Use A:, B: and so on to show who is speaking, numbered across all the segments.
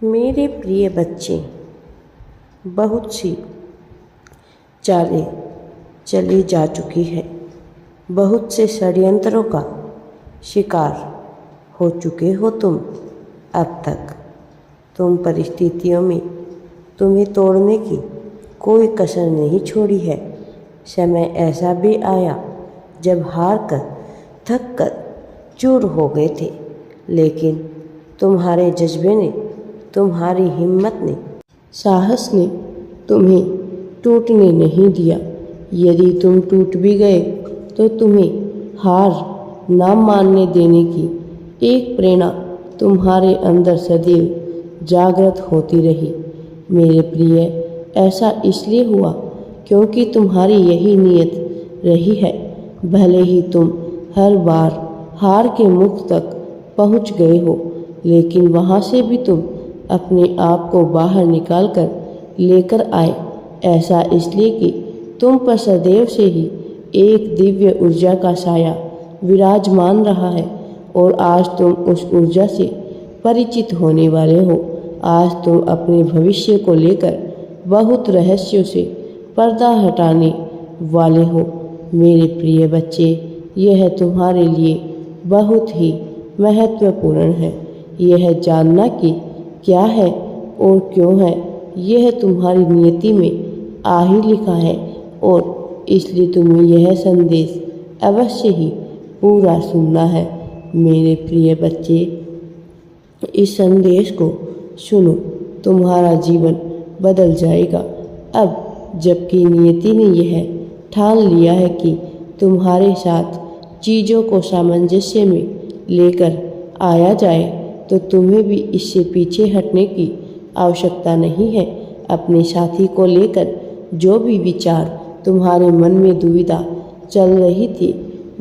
A: मेरे प्रिय बच्चे, बहुत सी चालें चली जा चुकी है। बहुत से षड्यंत्रों का शिकार हो चुके हो तुम। अब तक तुम परिस्थितियों में तुम्हें तोड़ने की कोई कसर नहीं छोड़ी है। समय ऐसा भी आया जब हार कर थक कर चूर हो गए थे, लेकिन तुम्हारे जज्बे ने, तुम्हारी हिम्मत ने, साहस ने तुम्हें टूटने नहीं दिया। यदि तुम टूट भी गए तो तुम्हें हार ना मानने देने की एक प्रेरणा तुम्हारे अंदर सदैव जागृत होती रही। मेरे प्रिय, ऐसा इसलिए हुआ क्योंकि तुम्हारी यही नीयत रही है। भले ही तुम हर बार हार के मुख तक पहुंच गए हो, लेकिन वहां से भी तुम अपने आप को बाहर निकाल कर लेकर आए। ऐसा इसलिए कि तुम पर सदैव से ही एक दिव्य ऊर्जा का साया विराजमान रहा है और आज तुम उस ऊर्जा से परिचित होने वाले हो। आज तुम अपने भविष्य को लेकर बहुत रहस्यों से पर्दा हटाने वाले हो। मेरे प्रिय बच्चे, यह तुम्हारे लिए बहुत ही महत्वपूर्ण है। यह जानना कि क्या है और क्यों है, यह तुम्हारी नियति में आ ही लिखा है और इसलिए तुम्हें यह संदेश अवश्य ही पूरा सुनना है। मेरे प्रिय बच्चे, इस संदेश को सुनो, तुम्हारा जीवन बदल जाएगा। अब जबकि नियति ने यह ठान लिया है कि तुम्हारे साथ चीज़ों को सामंजस्य में लेकर आया जाए, तो तुम्हें भी इससे पीछे हटने की आवश्यकता नहीं है। अपने साथी को लेकर जो भी विचार तुम्हारे मन में दुविधा चल रही थी,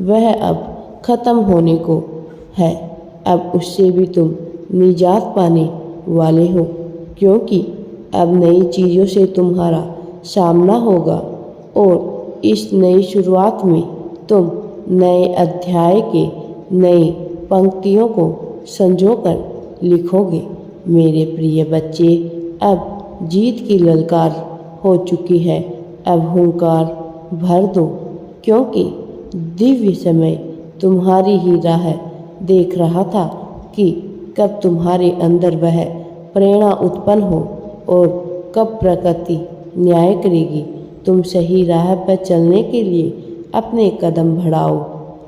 A: वह अब खत्म होने को है। अब उससे भी तुम निजात पाने वाले हो, क्योंकि अब नई चीज़ों से तुम्हारा सामना होगा और इस नई शुरुआत में तुम नए अध्याय के नई पंक्तियों को संजोकर लिखोगे। मेरे प्रिय बच्चे, अब जीत की ललकार हो चुकी है। अब हुंकार भर दो, क्योंकि दिव्य समय तुम्हारी ही राह देख रहा था कि कब तुम्हारे अंदर वह प्रेरणा उत्पन्न हो और कब प्रकृति न्याय करेगी। तुम सही राह पर चलने के लिए अपने कदम बढ़ाओ।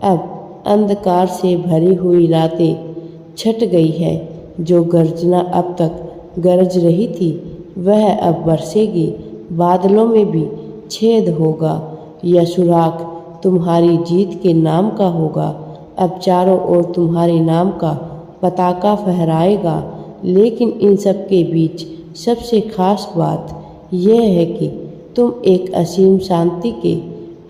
A: अब अंधकार से भरी हुई रातें छट गई है। जो गर्जना अब तक गरज रही थी, वह अब बरसेगी। बादलों में भी छेद होगा। यह सुराख तुम्हारी जीत के नाम का होगा। अब चारों ओर तुम्हारे नाम का पताका फहराएगा। लेकिन इन सब के बीच सबसे खास बात यह है कि तुम एक असीम शांति के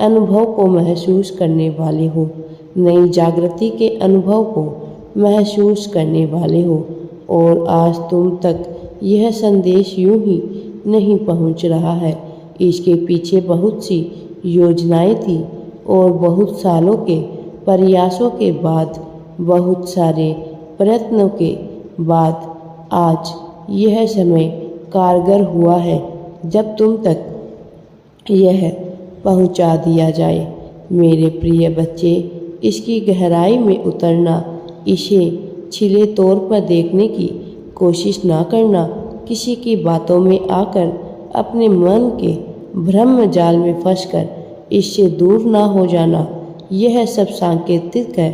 A: अनुभव को महसूस करने वाले हो। नई जागृति के अनुभव को महसूस करने वाले हो। और आज तुम तक यह संदेश यूं ही नहीं पहुंच रहा है। इसके पीछे बहुत सी योजनाएं थी और बहुत सालों के प्रयासों के बाद, बहुत सारे प्रयत्नों के बाद आज यह समय कारगर हुआ है जब तुम तक यह पहुंचा दिया जाए। मेरे प्रिय बच्चे, इसकी गहराई में उतरना, इसे छिले तौर पर देखने की कोशिश ना करना, किसी की बातों में आकर अपने मन के भ्रम जाल में फंसकर इससे दूर ना हो जाना, यह सब सांकेतिक है।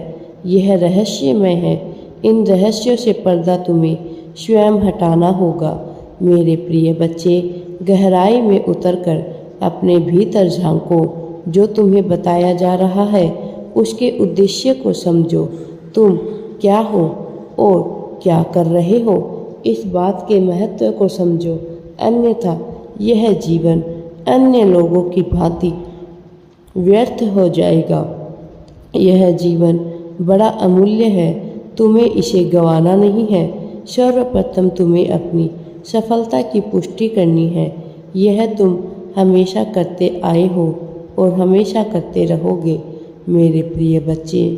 A: यह रहस्यमय है। इन रहस्यों से पर्दा तुम्हें स्वयं हटाना होगा। मेरे प्रिय बच्चे, गहराई में उतरकर अपने भीतर झांको। जो तुम्हें बताया जा रहा है उसके उद्देश्य को समझो। तुम क्या हो और क्या कर रहे हो, इस बात के महत्व को समझो। अन्यथा यह जीवन अन्य लोगों की भांति व्यर्थ हो जाएगा। यह जीवन बड़ा अमूल्य है। तुम्हें इसे गंवाना नहीं है। सर्वप्रथम तुम्हें अपनी सफलता की पुष्टि करनी है। यह तुम हमेशा करते आए हो और हमेशा करते रहोगे। मेरे प्रिय बच्चे,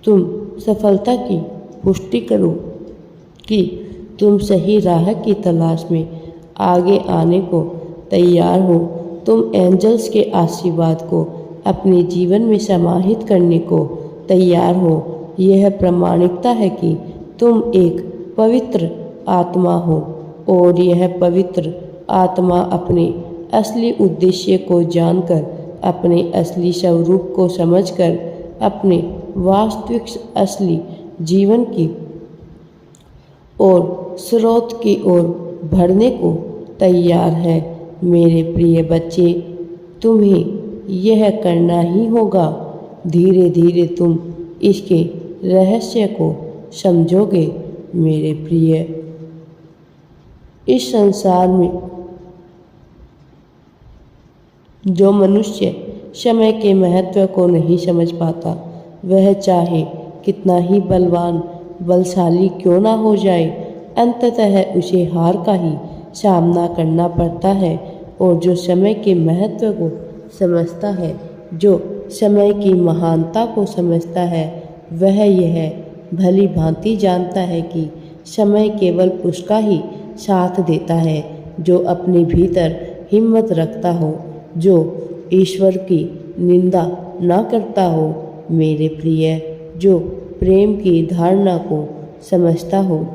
A: तुम सफलता की पुष्टि करो कि तुम सही राह की तलाश में आगे आने को तैयार हो। तुम एंजल्स के आशीर्वाद को अपने जीवन में समाहित करने को तैयार हो। यह प्रामाणिकता है कि तुम एक पवित्र आत्मा हो और यह पवित्र आत्मा अपने असली उद्देश्य को जानकर, अपने असली स्वरूप को समझकर, अपने वास्तविक असली जीवन की और स्रोत की ओर बढ़ने को तैयार है। मेरे प्रिय बच्चे, तुम्हें यह करना ही होगा। धीरे धीरे तुम इसके रहस्य को समझोगे। मेरे प्रिय, इस संसार में जो मनुष्य समय के महत्व को नहीं समझ पाता, वह चाहे कितना ही बलशाली क्यों ना हो जाए, अंततः उसे हार का ही सामना करना पड़ता है। और जो समय के महत्व को समझता है, जो समय की महानता को समझता है, वह यह भली भांति जानता है कि समय केवल उसका ही साथ देता है जो अपने भीतर हिम्मत रखता हो, जो ईश्वर की निंदा न करता हो। मेरे प्रिय, जो प्रेम की धारणा को समझता हो,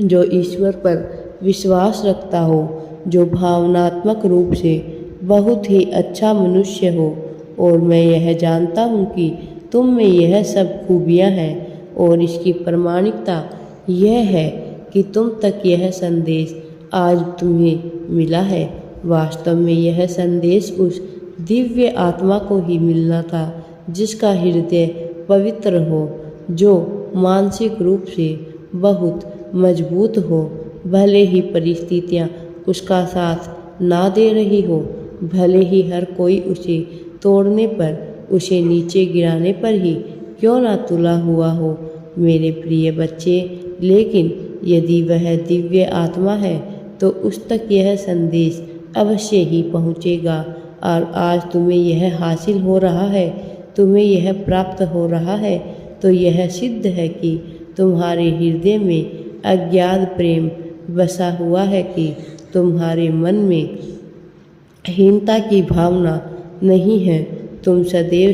A: जो ईश्वर पर विश्वास रखता हो, जो भावनात्मक रूप से बहुत ही अच्छा मनुष्य हो। और मैं यह जानता हूँ कि तुम में यह सब खूबियाँ हैं और इसकी प्रामाणिकता यह है कि तुम तक यह संदेश आज तुम्हें मिला है। वास्तव में यह संदेश उस दिव्य आत्मा को ही मिलना था जिसका हृदय पवित्र हो, जो मानसिक रूप से बहुत मजबूत हो। भले ही परिस्थितियाँ उसका साथ ना दे रही हो, भले ही हर कोई उसे तोड़ने पर, उसे नीचे गिराने पर ही क्यों ना तुला हुआ हो मेरे प्रिय बच्चे, लेकिन यदि वह दिव्य आत्मा है तो उस तक यह संदेश अवश्य ही पहुँचेगा। और आज तुम्हें यह हासिल हो रहा है, तुम्हें यह प्राप्त हो रहा है, तो यह सिद्ध है कि तुम्हारे हृदय में अज्ञात प्रेम बसा हुआ है, कि तुम्हारे मन में हीनता की भावना नहीं है। तुम सदैव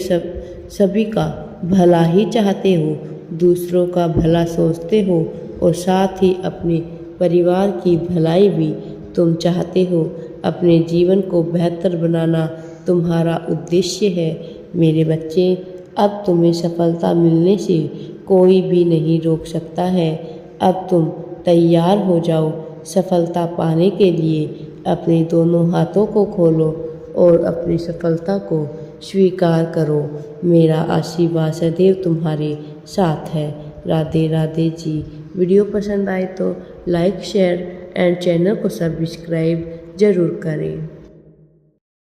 A: सभी का भला ही चाहते हो, दूसरों का भला सोचते हो और साथ ही अपने परिवार की भलाई भी तुम चाहते हो। अपने जीवन को बेहतर बनाना तुम्हारा उद्देश्य है। मेरे बच्चे, अब तुम्हें सफलता मिलने से कोई भी नहीं रोक सकता है। अब तुम तैयार हो जाओ सफलता पाने के लिए। अपने दोनों हाथों को खोलो और अपनी सफलता को स्वीकार करो। मेरा आशीर्वाद सदैव तुम्हारे साथ है। राधे राधे जी। वीडियो पसंद आए तो लाइक, शेयर एंड चैनल को सब्सक्राइब ज़रूर करें।